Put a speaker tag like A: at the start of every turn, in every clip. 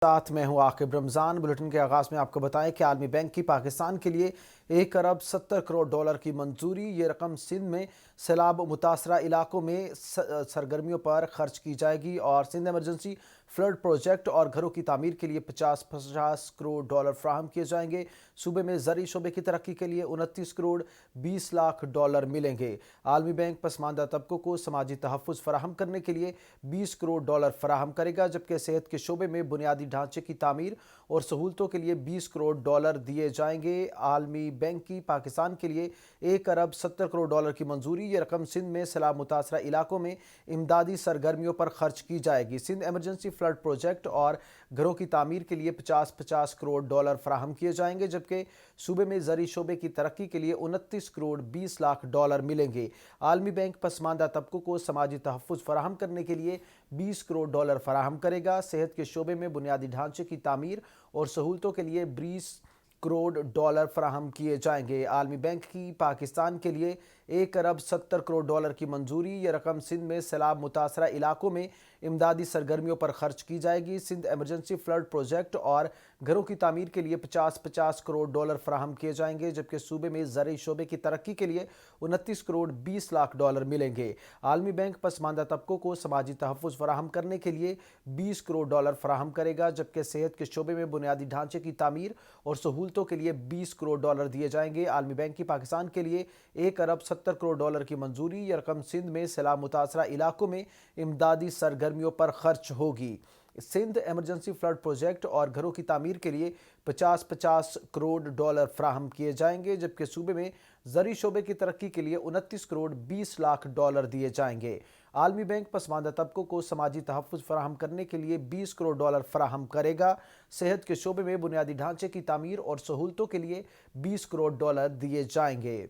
A: साथ मैं हूं आकिब रमजान। बुलेटिन के आगाज में आपको बताएं कि आलमी बैंक की पाकिस्तान के लिए 1 अरब 70 करोड़ डॉलर की मंजूरी। ये रकम सिंध में सैलाब मुतासरा इलाकों में सरगर्मियों पर खर्च की जाएगी और सिंध एमरजेंसी फ्लड प्रोजेक्ट और घरों की तामीर के लिए 50 करोड़ डॉलर फ्राहम किए जाएंगे। सूबे में ज़री शोबे की तरक्की के लिए 29 करोड़ 20 लाख डॉलर मिलेंगे। आलमी बैंक पसमानदा तबकों को समाजी तहफ़्फ़ुज़ फराहम करने के लिए 20 करोड़ डॉलर फराहम करेगा, जबकि सेहत के शोबे में बुनियादी ढांचे की तामीर और सहूलतों के लिए 20 करोड़ डॉलर दिए जाएंगे। आलमी बैंक की पाकिस्तान के लिए 1 अरब 70 करोड़ डॉलर की मंजूरी। ये रकम सिंध में सैलाब मुतासरा इलाकों में इमदादी सरगर्मियों पर खर्च की जाएगी। सिंध एमरजेंसी फ्लड प्रोजेक्ट और घरों की तामीर के लिए 50 करोड़ डॉलर फराहम किए जाएंगे, जबकि सूबे में ज़री शोबे की तरक्की के लिए 29 करोड़ 20 लाख डॉलर मिलेंगे। आलमी बैंक पसमानदा तबकों को समाजी तहफ़्फ़ुज़ फराहम करने के लिए 20 करोड़ डॉलर फराहम करेगा। सेहत के शोबे में बुनियादी ढांचे की तामीर और सहूलतों के लिए 20 करोड़ डॉलर फराहम किए जाएंगे। आलमी बैंक की पाकिस्तान के लिए 1 अरब 70 करोड़ डॉलर की मंजूरी। ये रकम सिंध में सैलाब मुतासरा इलाकों में इमदादी सरगर्मियों पर खर्च की जाएगी। सिंध एमरजेंसी फ्लड प्रोजेक्ट और घरों की तामीर के लिए 50 करोड़ डॉलर फराहम किए जाएंगे, जबकि सूबे में ज़रई शोबे की तरक्की के लिए 29 करोड़ 20 लाख डॉलर मिलेंगे। आलमी बैंक पसमानदा तबकों को समाजी तहफ़्फ़ुज़ फराहम करने के लिए 20 करोड़ डॉलर फराहम करेगा, जबकि सेहत के शोबे में बुनियादी ढांचे की तामीर और सहूलतों के लिए 20 करोड़ डॉलर दिए जाएंगे। आलमी बैंक की पाकिस्तान के लिए 1 अरब 70 करोड़ डॉलर की मंजूरी। यह रकम सिंध में सैलाब मुतासरा इलाकों में इमदादी सरगर्मियों पर खर्च होगी। सिंध एमरजेंसी फ्लड प्रोजेक्ट और घरों की तामीर के लिए 50 करोड़ डॉलर फ्राहम किए जाएंगे, जबकि सूबे में ज़री शोबे की तरक्की के लिए 29 करोड़ 20 लाख डॉलर दिए जाएंगे। आलमी बैंक पसमानदा तबकों को समाजी तहफ़्फ़ुज़ फराहम करने के लिए 20 करोड़ डॉलर फराहम करेगा। सेहत के शोबे में बुनियादी ढांचे की तामीर और सहूलतों के लिए 20 करोड़ डॉलर दिए जाएंगे।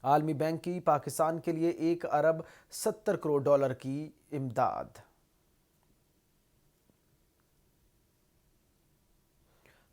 A: आलमी बैंक की पाकिस्तान के लिए 1 अरब 70 करोड़ डॉलर की इमदाद।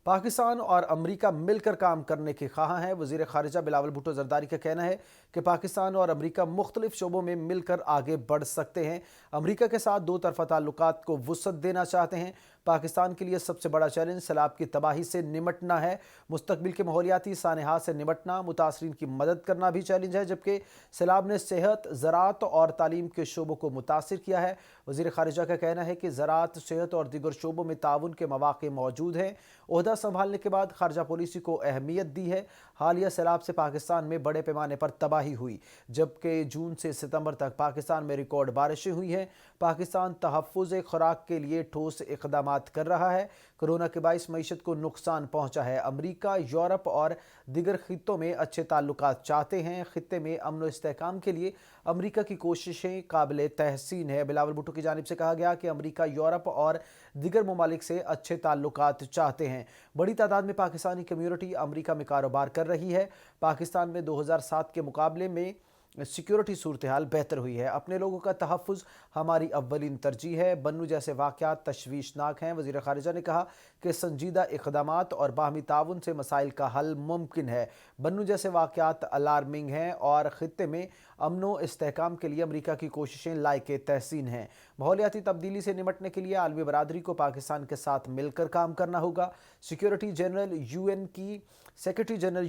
A: पाकिस्तान और अमरीका मिलकर काम करने के ख़्वाह हैं। वज़ीर ख़ारिजा बिलावल भुट्टो ज़रदारी का कहना है कि पाकिस्तान और अमरीका मुख्तलिफ शोबों में मिलकर आगे बढ़ सकते हैं। अमरीका के साथ दो तरफ़ा ताल्लुकात को वुसअत देना चाहते हैं। पाकिस्तान के लिए सबसे बड़ा चैलेंज सैलाब की तबाही से निमटना है। मुस्तकबिल के माहौलियाती सानहात से निमटना, मुतासरीन की मदद करना भी चैलेंज है, जबकि सैलाब ने सेहत, ज़राअत और तालीम के शोबों को मुतासिर किया है। वज़ीर ख़ारिजा का कहना है कि ज़राअत, सेहत और दीगर शोबों में ताउन के मौक़े मौजूद हैं। ओहदा संभालने के बाद खारजा पॉलिसी को अहमियत दी है। हालिया सैलाब से पाकिस्तान में बड़े पैमाने पर तबाही हुई, जबकि जून से सितंबर तक पाकिस्तान में रिकॉर्ड बारिशें हुई हैं। पाकिस्तान तहफ़्फ़ुज़ खुराक के लिए ठोस इक़दामात कर रहा है। कोरोना के बाइस मईशत को नुकसान पहुंचा है। अमरीका, यूरोप और दिगर खित्तों में अच्छे ताल्लुकात चाहते हैं। खित्ते में अमन व इस्तेहकाम के लिए अमरीका की कोशिशें काबिल तहसीन है। बिलावल भुट्टो की जानिब से कहा गया कि अमरीका, यूरोप और दिगर ममालिक से अच्छे ताल्लुकात चाहते हैं। बड़ी तादाद में पाकिस्तानी कम्यूनिटी अमरीका में कारोबार कर रही है। पाकिस्तान में 2007 के मुकाबले में सिक्योरिटी सूरत हाल बेहतर हुई है। अपने लोगों का तहफ़्फ़ुज़ हमारी अव्वलीन तरजीह है। बन्नू जैसे वाक़यात तशवीशनाक हैं। वज़ीर ख़ारिजा ने कहा कि संजीदा इक़दामात और बाहमी ताउन से मसाइल का हल मुमकिन है। बन्नू जैसे वाक़यात अलार्मिंग हैं और ख़ित्ते में अमन इस्तेहकाम के लिए अमरीका की कोशिशें लायके तहसीन हैं। माहौलियाती तब्दीली से निमटने के लिए आलमी बरादरी को पाकिस्तान के साथ मिलकर काम करना होगा। सेक्रेटरी जनरल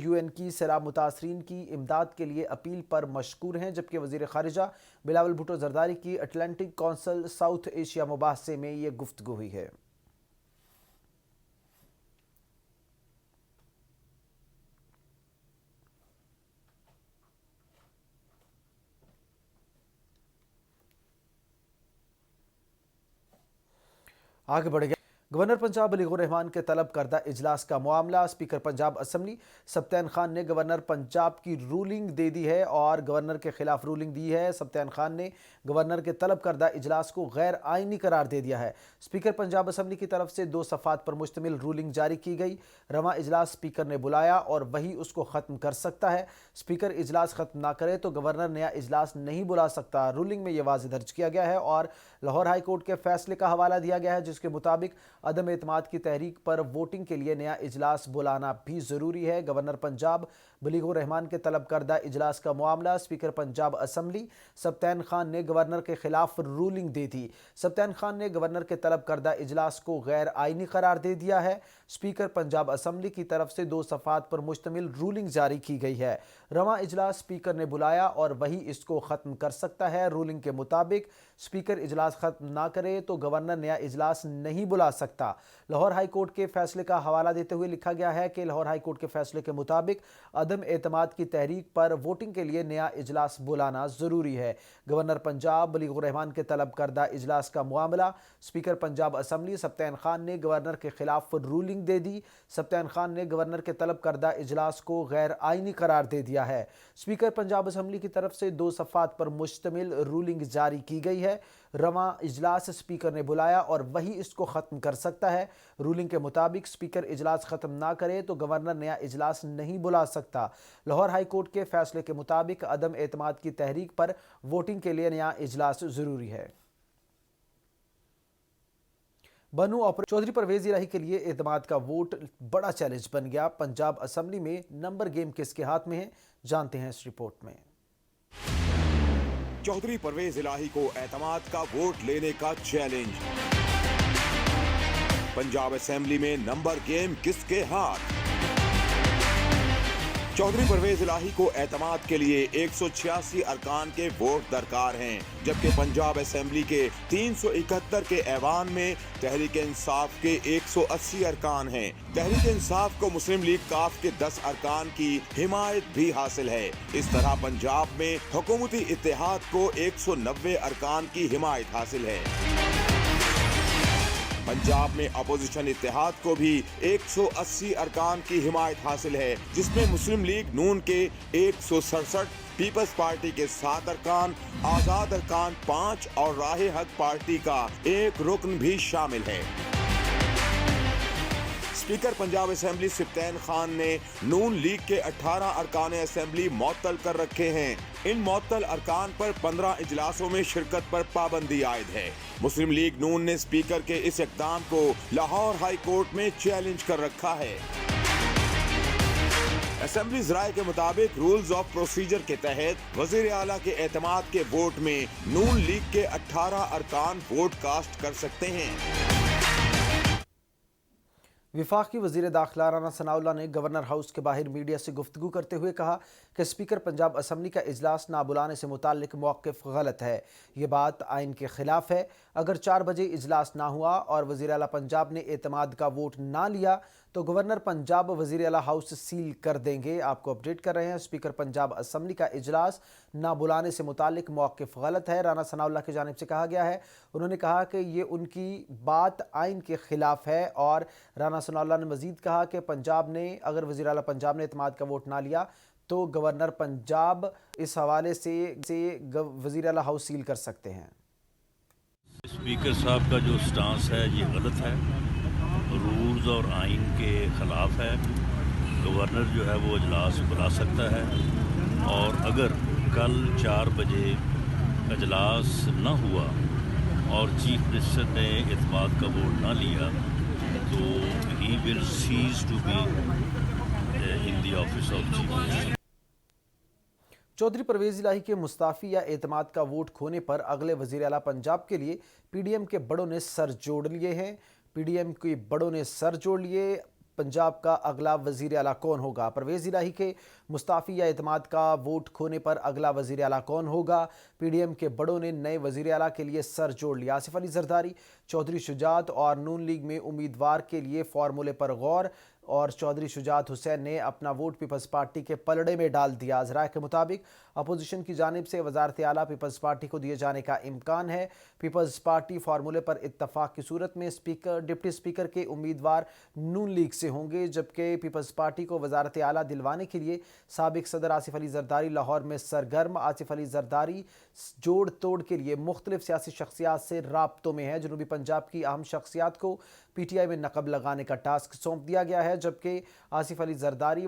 A: UN की सैलाब मुतासरीन की इमदाद के लिए अपील पर मशकूर हैं, जबकि वज़ीर ख़ारिजा बिलावल भुट्टो ज़रदारी की अटलांटिक काउंसिल साउथ एशिया मुबाहसे में ये गुफ्तगू हुई है। आगे बढ़ गया। गवर्नर पंजाब अली रहमान के तलब करदा इजलास का मामला। स्पीकर पंजाब असम्बली सब्तैन खान ने गवर्नर पंजाब की रूलिंग दे दी है और गवर्नर के खिलाफ रूलिंग दी है। सब्तैन खान ने गवर्नर के तलब करदा इजलास को गैर आइनी करार दे दिया है। स्पीकर पंजाब असम्बली की तरफ से 2 सफ़ात पर मुश्तमिल रूलिंग जारी की गई। रवा इजलास स्पीकर ने बुलाया और वही उसको ख़त्म कर सकता है। स्पीकर इजलास ख़त्म ना करे तो गवर्नर नया इजलास नहीं बुला सकता। रूलिंग में यह वाज़ेह दर्ज किया गया है और लाहौर हाई कोर्ट के फैसले का हवाला दिया गया है, जिसके मुताबिक عدم اعتماد کی تحریک پر ووٹنگ کے لیے نیا اجلاس بلانا بھی ضروری ہے۔ گورنر پنجاب بلیغ الرحمان کے طلب کردہ اجلاس کا معاملہ، اسپیکر پنجاب اسمبلی سبطین خان نے گورنر کے خلاف رولنگ دے دی۔ سبطین خان نے گورنر کے طلب کردہ اجلاس کو غیر آئینی قرار دے دیا ہے۔ اسپیکر پنجاب اسمبلی کی طرف سے 2 صفحات پر مشتمل رولنگ جاری کی گئی ہے۔ رواں اجلاس اسپیکر نے بلایا اور وہی اس کو ختم کر سکتا ہے۔ رولنگ کے مطابق اسپیکر اجلاس ختم نہ کرے تو گورنر نیا اجلاس نہیں بلا سکتا۔ لاہور ہائی کورٹ کے فیصلے کا حوالہ دیتے ہوئے لکھا گیا ہے کہ لاہور ہائی کورٹ کے فیصلے کے مطابق عدم اعتماد کی تحریک پر ووٹنگ کے لیے نیا اجلاس بلانا ضروری ہے۔ گورنر پنجاب بلیغ الرحمان کے طلب کردہ اجلاس کا معاملہ، اسپیکر پنجاب اسمبلی سبطین خان نے گورنر کے خلاف رولنگ دے دی۔ سبطین خان نے گورنر کے طلب کردہ اجلاس کو غیر آئینی قرار دے دیا ہے۔ اسپیکر پنجاب اسمبلی کی طرف سے 2 صفحات پر مشتمل رولنگ جاری کی گئی ہے۔ رواں اجلاس اسپیکر نے بلایا اور وہی اس کو ختم کر سکتا ہے۔ رولنگ کے مطابق اسپیکر اجلاس ختم نہ کرے تو گورنر نیا اجلاس نہیں بلا سکتا۔ لاہور ہائی کورٹ کے فیصلے کے مطابق عدم اعتماد کی تحریک پر ووٹنگ کے لیے نیا اجلاس ضروری ہے۔ بنو آپریشن چودھری پرویز الہی کے لیے اعتماد کا ووٹ بڑا چیلنج بن گیا۔ پنجاب اسمبلی میں نمبر گیم کس کے ہاتھ میں ہے، جانتے ہیں اس رپورٹ میں۔
B: چودھری پرویز الہی کو اعتماد کا ووٹ لینے کا چیلنج۔ پنجاب اسمبلی میں نمبر گیم کس کے ہاتھ؟ چودھری پرویز الہی کو اعتماد کے لیے 186 ارکان کے ووٹ درکار ہیں، جبکہ پنجاب اسمبلی کے 371 کے ایوان میں تحریک انصاف کے 180 ارکان ہیں۔ تحریک انصاف کو مسلم لیگ کاف کے 10 ارکان کی حمایت بھی حاصل ہے۔ اس طرح پنجاب میں حکومتی اتحاد کو 190 ارکان کی حمایت حاصل ہے۔ پنجاب میں اپوزیشن اتحاد کو بھی 180 ارکان کی حمایت حاصل ہے، جس میں مسلم لیگ نون کے 167، پیپلز پارٹی کے 7 ارکان، آزاد ارکان 5 اور راہ حق پارٹی کا 1 رکن بھی شامل ہے۔ اسپیکر پنجاب اسمبلی سبطین خان نے نون لیگ کے 18 ارکان اسمبلی معطل کر رکھے ہیں۔ ان معطل ارکان پر 15 اجلاسوں میں شرکت پر پابندی عائد ہے۔ مسلم لیگ نون نے اسپیکر کے اس اقدام کو لاہور ہائی کورٹ میں چیلنج کر رکھا ہے۔ اسمبلی ذرائع کے مطابق رولز آف پروسیجر کے تحت وزیر اعلیٰ کے اعتماد کے ووٹ میں نون لیگ کے 18 ارکان ووٹ کاسٹ کر سکتے ہیں۔
A: وفاقی وزیر داخلہ رانا ثناء اللہ نے گورنر ہاؤس کے باہر میڈیا سے گفتگو کرتے ہوئے کہا کہ اسپیکر پنجاب اسمبلی کا اجلاس نہ بلانے سے متعلق موقف غلط ہے۔ یہ بات آئین کے خلاف ہے۔ اگر 4 بجے اجلاس نہ ہوا اور وزیر اعلیٰ پنجاب نے اعتماد کا ووٹ نہ لیا تو گورنر پنجاب وزیر اعلیٰ ہاؤس سیل کر دیں گے۔ آپ کو اپڈیٹ کر رہے ہیں، اسپیکر پنجاب اسمبلی کا اجلاس نہ بلانے سے متعلق موقف غلط ہے، رانا ثناء اللہ کی جانب سے کہا گیا ہے۔ انہوں نے کہا کہ یہ ان کی بات آئین کے خلاف ہے، اور رانا ثناء اللہ نے مزید کہا کہ پنجاب نے اگر وزیر اعلیٰ پنجاب نے اعتماد کا ووٹ نہ لیا تو گورنر پنجاب اس حوالے سے وزیر اعلیٰ ہاؤس سیل کر سکتے ہیں۔
C: اسپیکر صاحب کا جو سٹانس ہے یہ غلط ہے، رولز اور آئین کے خلاف ہے۔ گورنر جو ہے وہ اجلاس بلا سکتا ہے، اور اگر کل 4 بجے اجلاس نہ ہوا اور چیف منسٹر نے اعتماد کا ووٹ نہ لیا تو ہی will cease to be in the office of chief minister.
A: Chaudhry Pervaiz Elahi کے مستعفی یا اعتماد کا ووٹ کھونے پر اگلے وزیر اعلیٰ پنجاب کے لیے پی ڈی ایم کے بڑوں نے سر جوڑ لیے ہیں۔ پی ڈی ایم کے بڑوں نے سر جوڑ لیے۔ پنجاب کا اگلا وزیر اعلیٰ کون ہوگا؟ پرویز الہی کے مستعفی یا اعتماد کا ووٹ کھونے پر اگلا وزیر اعلیٰ کون ہوگا؟ پی ڈی ایم کے بڑوں نے نئے وزیر اعلیٰ کے لیے سر جوڑ لیا۔ آصف علی زرداری، چودھری شجاعت اور نون لیگ میں امیدوار کے لیے فارمولے پر غور، اور چودھری شجاعت حسین نے اپنا ووٹ پیپلز پارٹی کے پلڑے میں ڈال دیا۔ ذرائع کے مطابق اپوزیشن کی جانب سے وزارت اعلیٰ پیپلز پارٹی کو دیے جانے کا امکان ہے۔ پیپلز پارٹی فارمولے پر اتفاق کی صورت میں ڈپٹی اسپیکر کے امیدوار نون لیگ سے ہوں گے، جبکہ پیپلز پارٹی کو وزارت اعلیٰ دلوانے کے لیے سابق صدر آصف علی زرداری لاہور میں سرگرم۔ آصف علی زرداری جوڑ توڑ کے لیے مختلف سیاسی شخصیات سے رابطوں میں ہیں۔ جنوبی پنجاب کی اہم شخصیات کو پی ٹی آئی میں نقب لگانے کا ٹاسک سونپ دیا گیا ہے، جبکہ آصف علی زرداری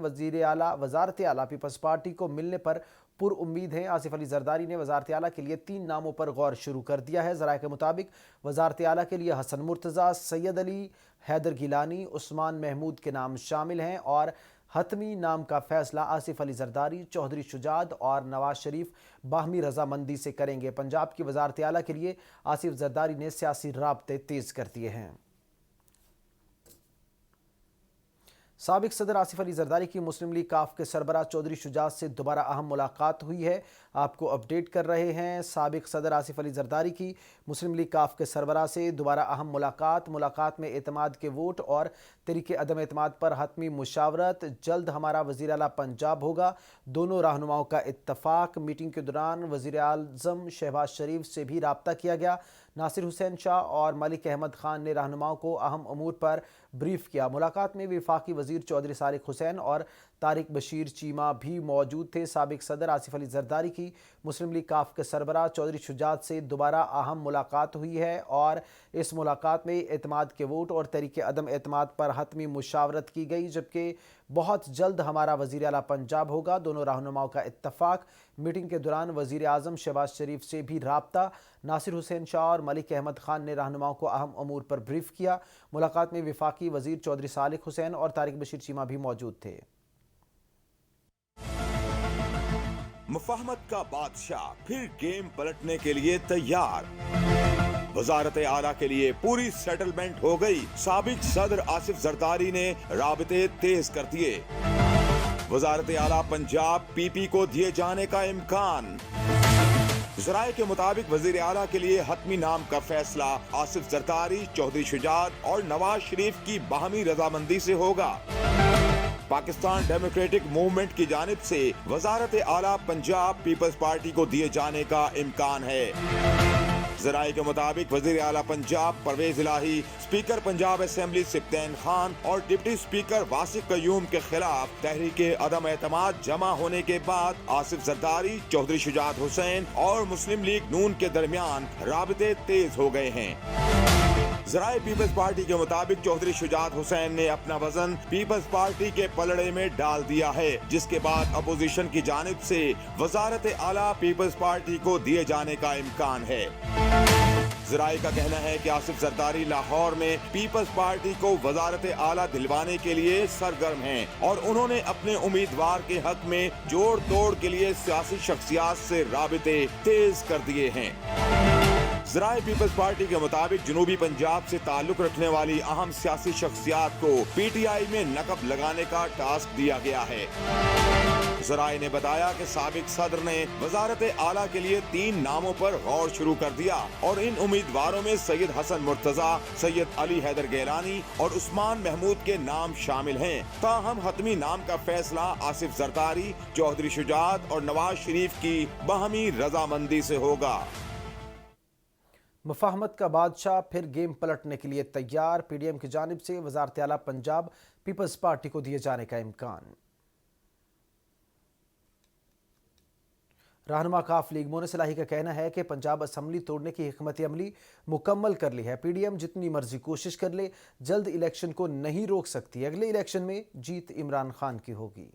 A: وزارت اعلیٰ پیپلز پارٹی کو ملنے پر पुरउम्मीद हैं। आसिफ अली जरदारी ने वज़ारत आला के लिए 3 नामों पर गौर शुरू कर दिया है। ज़राए के मुताबिक वज़ारत आला के लिए हसन मुर्तज़ा, सैयद अली, हैदर गिलानी, उस्मान महमूद के नाम शामिल हैं और हतमी नाम का फैसला आसिफ अली जरदारी, चौधरी शुजात और नवाज शरीफ बाहमी रजामंदी से करेंगे। पंजाब की वज़ारत आला के लिए आसिफ जरदारी ने सियासी राब्ते तेज़ कर दिए हैं। साबिक सदर आसिफ अली जरदारी की मुस्लिम लीग काफ के सरबराह चौधरी शुजात से दोबारा अहम मुलाकात हुई है। आपको अपडेट कर रहे हैं। साबिक सदर आसिफ अली जरदारी की मुस्लिम लीग काफ के सरबराह से दोबारा अहम मुलाकात में एतमाद के वोट और तरीके अदम एतमाद पर हतमी मुशावरत। जल्द हमारा वज़ीर आला पंजाब होगा, दोनों रहनुमाओं का इत्तफाक। मीटिंग के दौरान वज़ीर आज़म शहबाज शरीफ से भी रब्ता किया गया। नासिर हुसैन शाह और मलिक अहमद खान ने रहनुमाओं को अहम अमूर पर ब्रीफ किया। मुलाकात में वफाकी वज़ीर चौधरी सारिक हुसैन और तारिक बशीर चीमा भी मौजूद थे। साबिक सदर आसिफ अली जरदारी की मुस्लिम लीग काफ के सरबराह चौधरी शुजात से दोबारा अहम मुलाकात हुई है और इस मुलाकात में एतमाद के वोट और तरीके अदम एतमाद पर हतमी मुशावरत की गई, जबकि बहुत जल्द हमारा वज़ीर आला पंजाब होगा, दोनों रहनुमाओं का इत्तफाक। मीटिंग के दौरान वज़ीर आज़म शहबाज शरीफ से भी रब्ता। नासिर हुसैन शाह और मलिक अहमद खान ने रहनुमाओं को अहम अमूर पर ब्रीफ किया। मुलाकात में वफाकी वज़ीर चौधरी सालिक हुसैन और तारिक बशीर चीमा भी मौजूद थे।
B: मुफाहमत का बादशाह फिर गेम पलटने के लिए तैयार। वजारत आला के लिए पूरी सेटलमेंट हो गई। साबिक सदर आसिफ जरदारी ने राबते तेज कर दिए। वजारत आला पंजाब पीपी को दिए जाने का इम्कान। ज़राए के मुताबिक वजीर आला के लिए हतमी नाम का फैसला आसिफ जरदारी, चौधरी शुजात और नवाज शरीफ की बाहमी रजामंदी से होगा। पाकिस्तान डेमोक्रेटिक मूवमेंट की जानिब से वजारत आला पंजाब पीपल्स पार्टी को दिए जाने का इम्कान है। ज़राए के मुताबिक वजीर आला पंजाब परवेज इलाही, स्पीकर पंजाब असेंबली सिब्तैन खान और डिप्टी स्पीकर वासिक कयूम के खिलाफ तहरीके अदम एतमाद जमा होने के बाद आसिफ जरदारी, चौधरी शुजात हुसैन और मुस्लिम लीग नून के दरमियान राबते तेज हो गए हैं। ज़राए पीपल्स पार्टी के मुताबिक चौधरी शुजात हुसैन ने अपना वजन पीपल्स पार्टी के पलड़े में डाल दिया है, जिसके बाद अपोजिशन की जानिब से वजारत आला पीपल्स पार्टी को दिए जाने का इम्कान है। ज़राए का कहना है कि आसिफ जरदारी लाहौर में पीपल्स पार्टी को वजारत आला दिलवाने के लिए सरगर्म हैं और उन्होंने अपने उम्मीदवार के हक में जोड़ तोड़ के लिए सियासी शख्सियात से राबते तेज कर दिए हैं। ज़राए पीपल्स पार्टी के मुताबिक जनूबी पंजाब से ताल्लुक रखने वाली अहम सियासी शख्सियात को पीटीआई में नकब लगाने का टास्क दिया गया है। ज़राए ने बताया कि साबिक सदर ने वजारत आला के लिए 3 नामों पर गौर शुरू कर दिया और इन उम्मीदवारों में सैयद हसन मुर्तज़ा, सैयद अली हैदर गिलानी और उस्मान महमूद के नाम शामिल हैं। ताहम हतमी नाम का फैसला आसिफ जरदारी, चौधरी शुजात और नवाज शरीफ की बाहमी रजामंदी से होगा।
A: मुफाहमत का बादशाह फिर गेम पलटने के लिए तैयार। पीडीएम की जानिब से वजारत आला पंजाब पीपल्स पार्टी को दिए जाने का इम्कान। रहनुमा काफ लीग मोनिस इलाही का कहना है कि पंजाब असम्बली तोड़ने की हिकमत अमली मुकम्मल कर ली है। पीडीएम जितनी मर्जी कोशिश कर ले, जल्द इलेक्शन को नहीं रोक सकती। अगले इलेक्शन में जीत इमरान खान की होगी।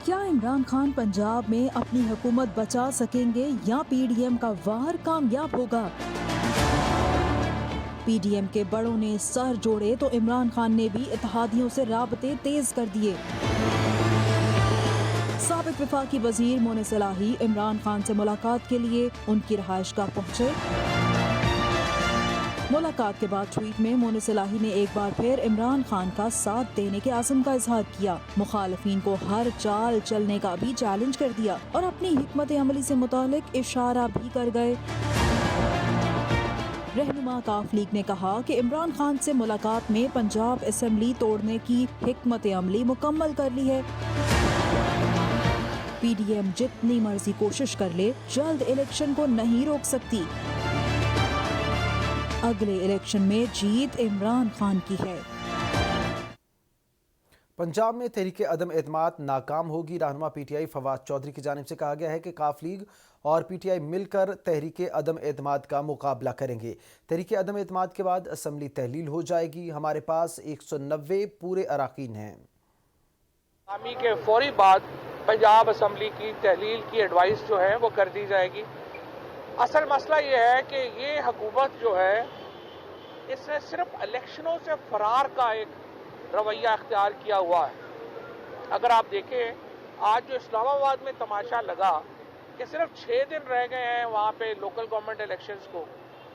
D: क्या इमरान खान पंजाब में अपनी हुकूमत बचा सकेंगे या पीडीएम का वार कामयाब होगा? पीडीएम के बड़ों ने सर जोड़े तो इमरान खान ने भी इत्तेहादियों से राबते तेज कर दिए। साबिक वफाकी वजीर मोनिस इलाही इमरान खान से मुलाकात के लिए उनकी रहायशगाह पहुंचे। मुलाकात के बाद ट्वीट में मोनिस इलाही ने एक बार फिर इमरान खान का साथ देने के आज़म का इजहार किया। मुखालिफिन को हर चाल चलने का भी चैलेंज कर दिया और अपनी हिकमत अमली से मुतालिक इशारा भी कर गए। रहनुमा काफ लीग ने कहा कि इमरान खान से मुलाकात में पंजाब असेंबली तोड़ने की हिकमत अमली मुकम्मल कर ली है। पीडीएम जितनी मर्जी कोशिश कर ले, जल्द इलेक्शन को नहीं रोक सकती। अगले इलेक्शन में जीत इमरान खान की है।
A: पंजाब में तहरीके अदम एतमाद नाकाम होगी। रहनुमा पीटीआई फवाद चौधरी की जानिब से कहा गया है कि काफ लीग और पीटीआई मिलकर तहरीके अदम एतमाद का मुकाबला करेंगे। तहरीके अदम एतमाद के बाद असम्बली तहलील हो जाएगी। हमारे पास 190 पूरे अराकीन हैं।
E: आमी के फौरी बाद पंजाब असम्बली की तहलील की एडवाइस जो है वो कर दी जाएगी। असल मसला ये है कि ये हुकूमत जो है इसने सिर्फ इलेक्शनों से फरार का एक रवैया अख्तियार किया हुआ है। अगर आप देखें आज जो इस्लामाबाद में तमाशा लगा कि सिर्फ 6 दिन रह गए हैं वहाँ पे लोकल गवर्नमेंट इलेक्शंस को,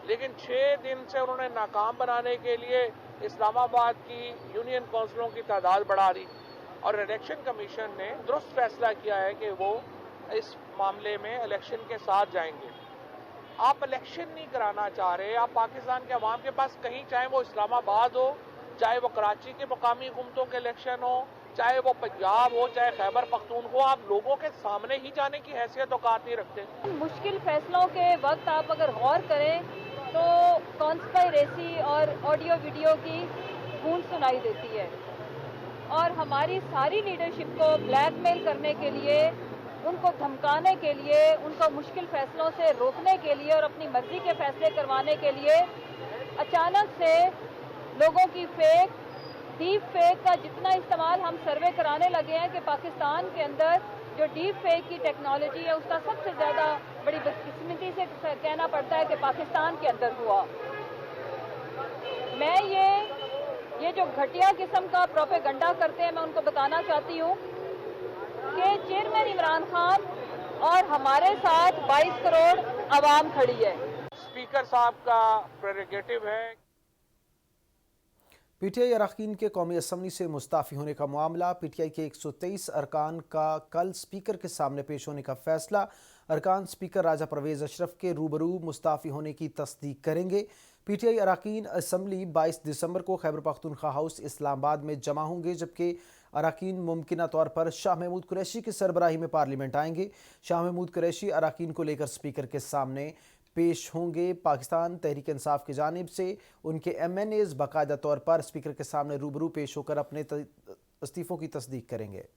E: लेकिन 6 दिन से उन्होंने नाकाम बनाने के लिए इस्लामाबाद की यूनियन काउंसिलों की तादाद बढ़ा दी और इलेक्शन कमीशन ने दुरुस्त फैसला किया है कि वो इस मामले में इलेक्शन के साथ जाएंगे। आप इलेक्शन नहीं कराना चाह रहे, आप पाकिस्तान के अवाम के पास कहीं, चाहे वो इस्लामाबाद हो, चाहे वो कराची के मुकामी हुकूमतों के इलेक्शन हो, चाहे वो पंजाब हो, चाहे खैबर पख्तूनख्वा, आप लोगों के सामने ही जाने की हैसियत औकात नहीं रखते।
F: मुश्किल फैसलों के वक्त आप अगर गौर करें तो कॉन्स्पायरेसी और ऑडियो वीडियो की गूंज सुनाई देती है और हमारी सारी लीडरशिप को ब्लैकमेल करने के लिए, उनको धमकाने के लिए, उनको मुश्किल फैसलों से रोकने के लिए और अपनी मर्जी के फैसले करवाने के लिए अचानक से लोगों की डीप फेक का जितना इस्तेमाल हम सर्वे कराने लगे हैं कि पाकिस्तान के अंदर जो डीप फेक की टेक्नोलॉजी है उसका सबसे ज़्यादा बड़ी बदकिस्मती से कहना पड़ता है कि पाकिस्तान के अंदर हुआ। मैं ये जो घटिया किस्म का प्रोपेगेंडा करते हैं, मैं उनको बताना चाहती हूँ कि चेयरमैन इमरान खान और हमारे साथ 22 करोड़ आवाम खड़ी है।
E: स्पीकर साहब का प्रेरोगेटिव है।
A: पीटीआई अरकान के कौमी असम्बली से मुस्ताफ़ी होने का मामला, पीटीआई के 123 अरकान का कल स्पीकर के सामने पेश होने का फैसला। अरकान स्पीकर राजा परवेज़ अशरफ के रूबरू मुस्ताफ़ी होने की तस्दीक करेंगे। पीटीआई अरकान असम्बली 22 दिसंबर को खैबर पख्तूनख्वा हाउस इस्लामाबाद में जमा होंगे, जबकि अरकान मुमकिना तौर पर शाह महमूद कुरैशी की सरबराही में पार्लियामेंट आएंगे। शाह महमूद कुरैशी अरकान को लेकर स्पीकर के सामने पेश होंगे। पाकिस्तान तहरीक इंसाफ की जानिब से उनके MNAs बाकायदा तौर पर स्पीकर के सामने रूबरू पेश होकर अपने इस्तीफ़ों की तस्दीक करेंगे।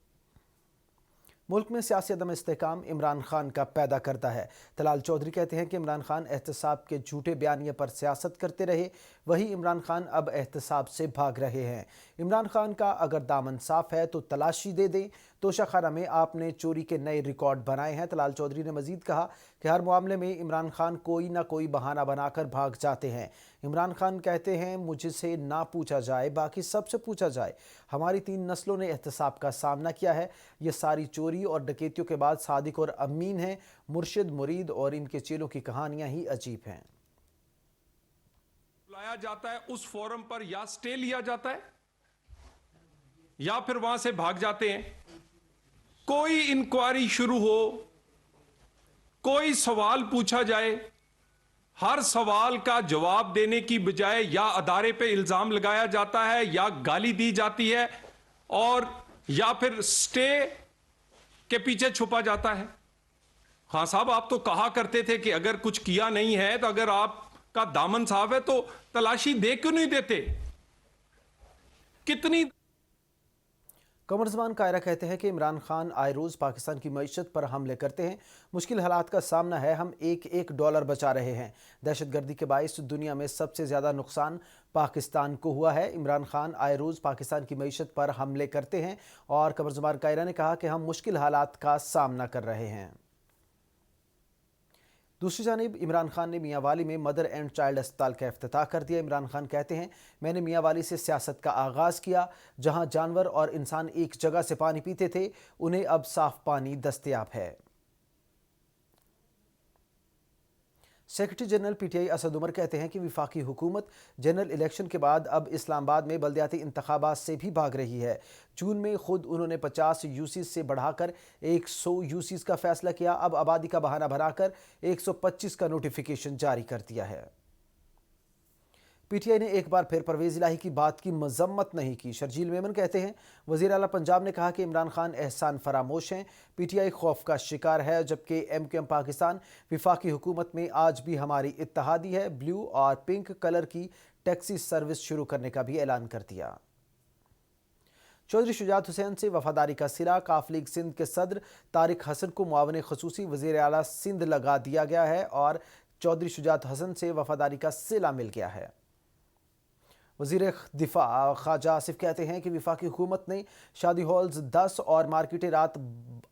A: मुल्क में सियासी अदम इस्तेहकाम इमरान खान का पैदा करता है। तलाल चौधरी कहते हैं कि इमरान खान एहतसाब के झूठे बयानिए पर सियासत करते रहे, वही इमरान खान अब एहतसाब से भाग रहे हैं। इमरान खान का अगर दामन साफ है तो तलाशी दे दें। तोशाखाना में आपने चोरी के नए रिकॉर्ड बनाए हैं। तलाल चौधरी ने मजीद कहा कि हर मामले में इमरान खान कोई ना कोई बहाना बनाकर भाग जाते हैं। इमरान खान कहते हैं मुझसे ना पूछा जाए, बाकी सबसे पूछा जाए। हमारी 3 नस्लों ने एहतसाब का सामना किया है। ये सारी चोरी और डकैतियों के बाद सादिक और अमीन हैं। मुर्शिद, मुरीद और इनके चेलों की कहानियां ही अजीब हैं।
G: बुलाया जाता है उस फोरम पर, या स्टे लिया जाता है या फिर वहां से भाग जाते हैं। कोई इंक्वायरी शुरू हो, कोई सवाल पूछा जाए, हर सवाल का जवाब देने की बजाय या अदारे पे इल्जाम लगाया जाता है, या गाली दी जाती है, और या फिर स्टे के पीछे छुपा जाता है। खान साहब, आप तो कहा करते थे कि अगर कुछ किया नहीं है तो अगर आपका दामन साफ है तो तलाशी दे क्यों नहीं देते? कितनी
A: कमरजमान कायरा कहते हैं कि इमरान खान आए रोज़ पाकिस्तान की मईशत पर हमले करते हैं। मुश्किल हालात का सामना है, हम एक डॉलर बचा रहे हैं। दहशतगर्दी के बायस दुनिया में सबसे ज़्यादा नुकसान पाकिस्तान को हुआ है। इमरान खान आए रोज़ पाकिस्तान की मईशत पर हमले करते हैं। और कमरजमान कायरा ने कहा कि हम मुश्किल हालात का सामना कर रहे हैं। दूसरी जानिब इमरान खान ने मियांवाली में मदर एंड चाइल्ड अस्पताल का इफ्तिताह कर दिया। इमरान खान कहते हैं मैंने मियांवाली से सियासत का आगाज़ किया। जहां जानवर और इंसान एक जगह से पानी पीते थे, उन्हें अब साफ पानी दस्तयाब है। Secretary general PTI Asad Umar कहते हैं कि वफाकी हुकूमत जनरल इलेक्शन के बाद अब इस्लामाबाद में बल्दियाती इंतखाबात से भी भाग रही है। जून में खुद उन्होंने 50 यूसीज से बढ़ाकर 100 यूसीज का फैसला किया। अब आबादी का बहाना बनाकर 125 का नोटिफिकेशन जारी कर दिया है। पीटीआई ने एक बार फिर परवेज़ इलाही की बात की मजम्मत नहीं की। शर्जील मेमन कहते हैं वज़ीर आला पंजाब ने कहा कि इमरान खान एहसान फरामोश हैं। पीटीआई खौफ का शिकार है, जबकि MQM पाकिस्तान वफाकी हुकूमत में आज भी हमारी इत्तेहादी है। ब्लू और पिंक कलर की टैक्सी सर्विस शुरू करने का भी ऐलान कर दिया। चौधरी शुजात हुसैन से वफादारी का सिला। काफ लीग सिंध के सदर तारिक हसन को मुआवन खसूसी वज़ीर आला सिंध लगा दिया गया है और चौधरी शुजात हसन से वफादारी का सिला मिल गया है। वज़ीर दिफा ख्वाजा आसिफ कहते हैं कि वफाकी हुकूमत ने शादी हॉल्स 10 और मार्केटें रात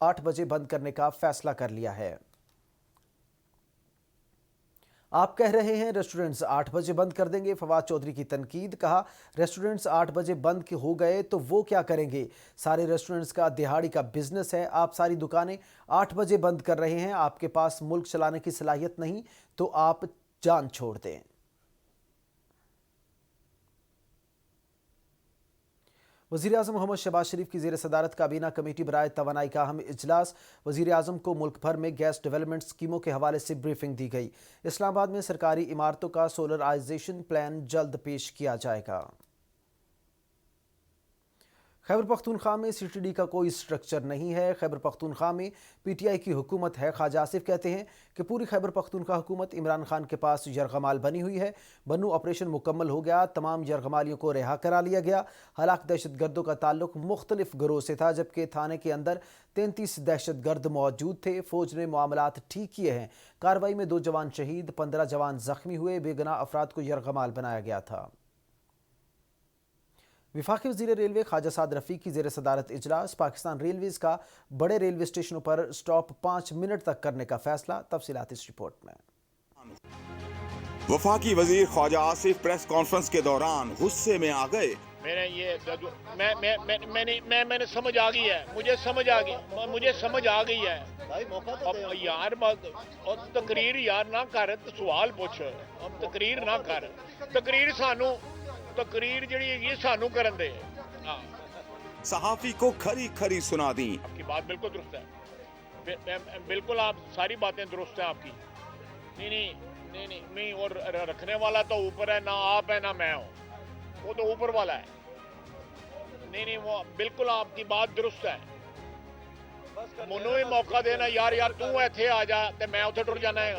A: 8 बजे बंद करने का फैसला कर लिया है। आप कह रहे हैं रेस्टोरेंट्स 8 बजे बंद कर देंगे, फवाद चौधरी की तनकीद। कहा रेस्टोरेंट्स 8 बजे बंद हो गए तो वो क्या करेंगे? सारे रेस्टोरेंट्स का दिहाड़ी का बिजनेस है। आप सारी दुकानें 8 बजे बंद कर रहे हैं। आपके पास मुल्क चलाने की सलाहियत नहीं तो आप जान छोड़ दें। वज़ीर आज़म मोहम्मद शहबाज शरीफ की ज़ेर सदारत काबीना कमेटी बराए तवानाई का अहम इजलास। वज़ीर आज़म को मुल्क भर में गैस डेवलपमेंट स्कीमों के हवाले से ब्रीफिंग दी गई। इस्लामाबाद में सरकारी इमारतों का सोलराइजेशन प्लान जल्द पेश किया जाएगा। खैबर पख्तूनख्वा में CTD का कोई स्ट्रक्चर नहीं है। खैबर पख्तूनख्वा में PTI की हुकूमत है। ख्वाजा आसिफ कहते हैं कि पूरी खैबर पख्तूनख्वा हुकूमत इमरान खान के पास यरगमाल बनी हुई है। बन्नू ऑपरेशन मुकम्मल हो गया, तमाम यरगमालियों को रिहा करा लिया गया। हलाक दहशतगर्दों का ताल्लुक मुख्तलिफ गिरोह से था, जबकि थाने के अंदर 33 दहशतगर्द मौजूद थे। फौज ने मामलात ठीक किए हैं। कार्रवाई में 2 जवान शहीद, 15 जवान जख्मी हुए। बेगुनाह अफराद को यरगमाल बनाया गया था। वफाकी वज़ीर रेलवे ख्वाजा साद रफ़ीक की ज़ेर सदारत इजलास। पाकिस्तान रेलवेज़ का बड़े रेलवे स्टेशनों पर स्टॉप 5 मिनट तक करने का फैसला। तफसीलात इस रिपोर्ट में।
B: वफाकी वजीर ख्वाजा आसिफ प्रेस कॉन्फ्रेंस के दौरान गुस्से में आ गए।
H: मैंने ये मैंने समझ आ गई है, मुझे समझ आ गई है। अब यार और तकरीर यार ना कर, सवाल पूछ। अब तकरीर ना कर, तकरीर जड़ी है सानू करन दे।
B: सहाफी को खरी खरी सुना दी।
H: आपकी बात बिल्कुल दुरुस्त है, बिल्कुल आप सारी बातें दुरुस्त है आपकी। नहीं और रखने वाला तो ऊपर है, ना आप है ना मैं हूँ, वो तो ऊपर वाला है। नहीं वो बिल्कुल आपकी बात दुरुस्त है। मनु ही मौका देना यार तू इत्थे आ जा ते मैं उत्थे टुर जाना है।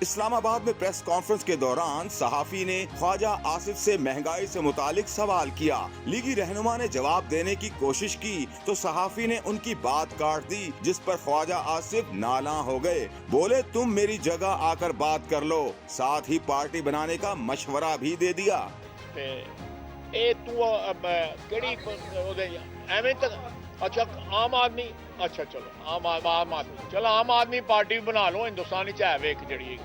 B: इस्लामाबाद में प्रेस कॉन्फ्रेंस के दौरान सहाफी ने ख्वाजा आसिफ से महंगाई से मुतालिक सवाल किया। लीगी रहनुमा ने जवाब देने की कोशिश की तो सहाफी ने उनकी बात काट दी, जिस पर ख्वाजा आसिफ नाला हो गए। बोले तुम मेरी जगह आकर बात कर लो, साथ ही पार्टी बनाने का मशवरा भी दे दिया।
H: अच्छा आम आदमी, अच्छा चलो आम आदमी पार्टी बना लो, हिंदुस्तान है वे जड़ी।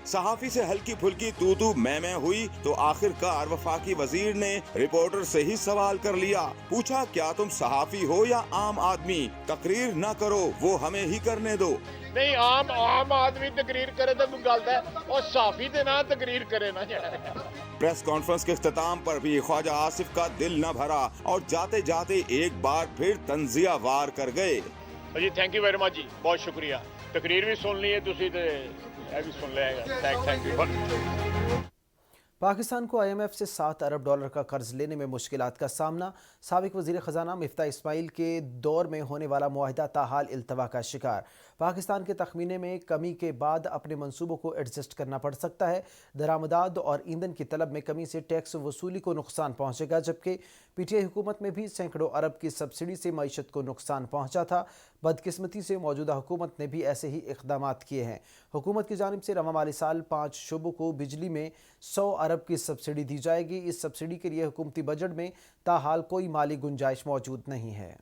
B: सहाफी से हल्की फुल्की तू मैं हुई तो आखिरकार वफाकी वजीर ने रिपोर्टर से ही सवाल कर लिया। पूछा क्या तुम सहाफी हो या आम आदमी? तकरीर न करो, वो हमें ही करने दो।
H: नहीं आम आदमी तकरीर करे तो गलत है, और सहाफी दे ना तकरीर करे ना।
B: प्रेस कॉन्फ्रेंस के इख्तिताम पर भी ख्वाजा आसिफ का दिल न भरा और जाते जाते एक बार फिर तंजिया वार कर गए।
H: जी थैंक यू वेरी मच जी, बहुत शुक्रिया। तकरीर भी सुन ली है तुसी ते भी सुन लिया, थैंक यू।
A: पाकिस्तान को IMF से $7 अरब का कर्ज लेने में मुश्किलात का सामना। साबिक वज़ीर ख़जाना मिफ्ता इस्माइल के दौर में होने वाला मुआहिदा ताहाल इल्तवा का शिकार। पाकिस्तान के तखमीने में कमी के बाद अपने मंसूबों को एडजस्ट करना पड़ सकता है। दरामदात और ईंधन की तलब में कमी से टैक्स वसूली को नुकसान पहुँचेगा, जबकि PTI हुकूमत में भी सैकड़ों अरब की सब्सिडी से मईशत को नुकसान पहुँचा था। बदकिस्मती से मौजूदा हुकूमत ने भी ऐसे ही इक़दामात किए हैं। हुकूमत की जानिब से रवा माली साल 5 शोबों को बिजली में 100 अरब की सब्सिडी दी जाएगी। इस सब्सिडी के लिए हुकूमती बजट में ताहाल कोई माली गुंजाइश मौजूद नहीं है।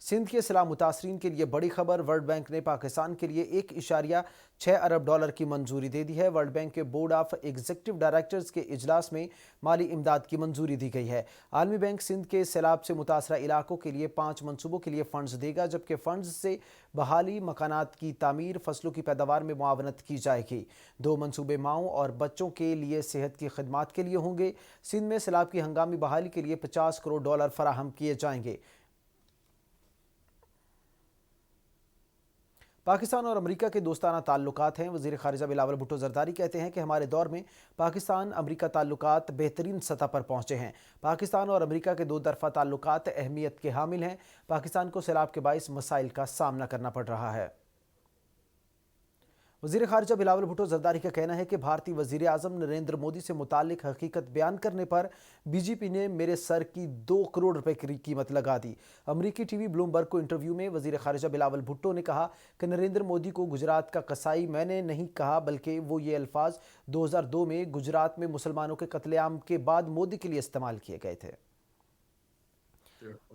A: सिंध के सैलाब मुतासरीन के लिए बड़ी खबर। वर्ल्ड बैंक ने पाकिस्तान के लिए $1.6 अरब की मंजूरी दे दी है। वर्ल्ड बैंक के बोर्ड ऑफ एग्जीक्यूटिव डायरेक्टर्स के इजलास में माली इमदाद की मंजूरी दी गई है। आलमी बैंक सिंध के सैलाब से मुतासरा इलाकों के लिए 5 मनसूबों के लिए फंड्स देगा, जबकि फंड्स से बहाली, मकानात की तामीर, फसलों की पैदावार में मुआवनत की जाएगी। 2 मनसूबे माओं और बच्चों के लिए सेहत की खदमात के लिए होंगे। सिंध में सैलाब की हंगामी बहाली के लिए $50 करोड़ फराहम किए जाएंगे। पाकिस्तान और अमेरिका के दोस्ताना ताल्लुकात हैं। वज़ीर ख़ारिजा बिलावल भुट्टो ज़रदारी कहते हैं कि हमारे दौर में पाकिस्तान अमेरिका ताल्लुकात बेहतरीन सतह पर पहुँचे हैं। पाकिस्तान और अमेरिका के 2 तरफ़ा ताल्लुकात अहमियत के हामिल हैं। पाकिस्तान को सैलाब के बाइस मसाइल का सामना करना पड़ रहा है। वज़ीर ख़ारिजा बिलावल भुट्टो ज़रदारी का कहना है कि भारतीय वज़ीर आज़म नरेंद्र मोदी से मुतालिक हकीकत बयान करने पर बीजेपी ने मेरे सर की 2 करोड़ रुपए की कीमत लगा दी। अमरीकी टीवी ब्लूमबर्ग को इंटरव्यू में वज़ीर ख़ारिजा बिलावल भुट्टो ने कहा कि नरेंद्र मोदी को गुजरात का कसाई मैंने नहीं कहा, बल्कि वो ये अल्फाज 2002 में गुजरात में मुसलमानों के कत्लेआम के बाद मोदी के लिए इस्तेमाल किए गए थे।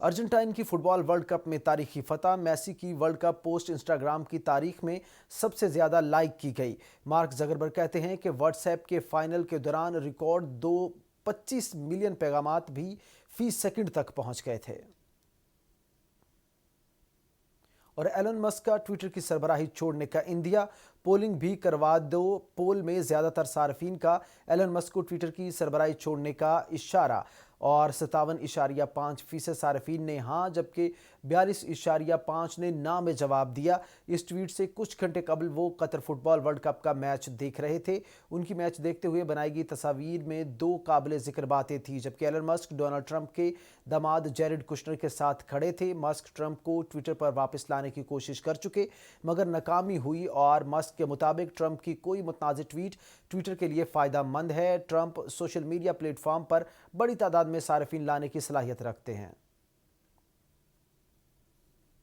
A: अर्जेंटाइन की फुटबॉल वर्ल्ड कप में तारीखी फतह। मेसी की वर्ल्ड कप पोस्ट इंस्टाग्राम की तारीख में सबसे ज़्यादा लाइक की गई। मार्क ज़करबर्ग कहते हैं कि व्हाट्सएप के फाइनल के दौरान रिकॉर्ड 25 मिलियन पैगामात भी फी सेकंड तक पहुंच गए थे। और एलन मस्क का ट्विटर की सरबराही छोड़ने का इंदिया, पोलिंग भी करवा दो। पोल में ज़्यादातर सार्फिन का एलन मस्क को ट्विटर की सरबराही छोड़ने का इशारा और 57.5% सार्फिन ने हाँ, जबकि 42.5% ने ना में जवाब दिया। इस ट्वीट से कुछ घंटे कबल वो कतर फुटबॉल वर्ल्ड कप का मैच देख रहे थे। उनकी मैच देखते हुए बनाई गई तस्वीर में 2 काबिल जिक्र बातें थी। जबकि एलन मस्क डोनाल्ड ट्रंप के दामाद जेरेड कुशनर के साथ खड़े थे। मस्क ट्रंप को ट्विटर पर वापस लाने की कोशिश कर चुके, मगर नाकामी हुई और मस्क के मुताबिक ट्रंप की कोई मुतनाज़ ट्वीट ट्विटर के लिए फ़ायदा मंद है। ट्रंप सोशल मीडिया प्लेटफॉर्म पर बड़ी तादाद में सार्फिन लाने की सलाहियत रखते हैं।